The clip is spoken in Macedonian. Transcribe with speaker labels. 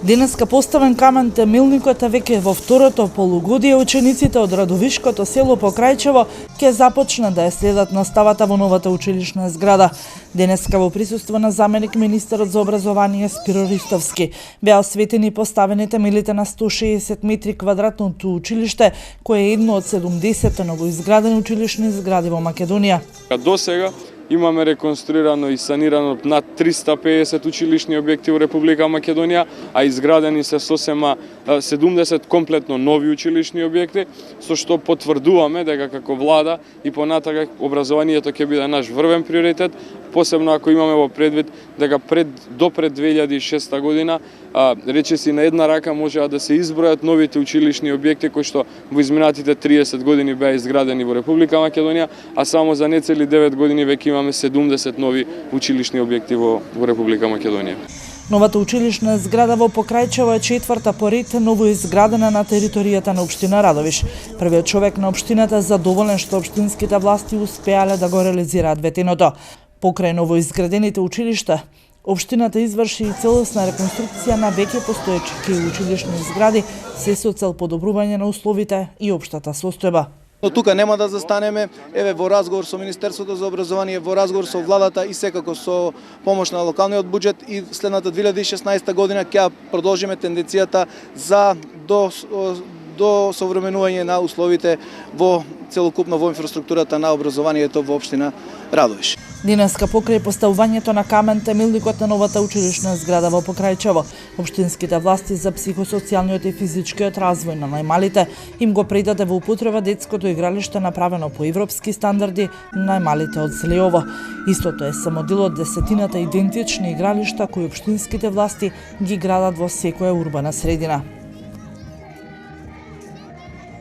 Speaker 1: Денеска поставен камен темелникот, а веќе во второто полугодие учениците од Радовишкото село Покрајчево ќе започнат да ја следат наставата во новата училишна зграда. Денеска во присуство на заменик министерот за образование Спиро Ристовски беа осветени поставените темелите на 160 метри квадратното училиште, кое е едно од 70 новоизградени училишни згради во Македонија.
Speaker 2: До сега имаме реконструирано и санирано над 350 училишни објекти во Република Македонија, а изградени се сосема 70 комплетно нови училишни објекти, со што потврдуваме дека како влада и понатака образованието ќе биде наш врвен приоритет, посебно ако имаме во предвид дека пред 2006 година речиси на една рака можеа да се избројат новите училишни објекти кои што во изминатите 30 години беа изградени во Република Македонија, а само за нецели 9 години веќе имаме 70 нови училишни објекти во Република Македонија.
Speaker 1: Новата училишна зграда во Покрајчево е четврта по ред новоизградена на територијата на општина Радовиш. Првиот човек на општината задоволен што општинските власти успеале да го реализираат ветеното. Покрај новоизградените училишта, општината изврши и целосна реконструкција на веќе постоечки училишни згради, се со цел подобрување на условите и општата состојба.
Speaker 3: Но тука нема да застанеме, еве во разговор со Министерството за образование, во разговор со владата и секако со помош на локалниот буџет и следната 2016 година ќе продолжиме тенденцијата за до современување на условите во целокупно во инфраструктурата на образованието во општина Радовиш.
Speaker 1: Денеска покрај поставувањето на камен темелникот на новата училишна зграда во Покрајчево, општинските власти за психосоцијалниот и физичкиот развој на најмалите им го предаде во употреба детското игралиште направено по европски стандарди на најмалите од Слеово. Истото е само дел од десетината идентични игралишта кои општинските власти ги градат во секоја урбана средина.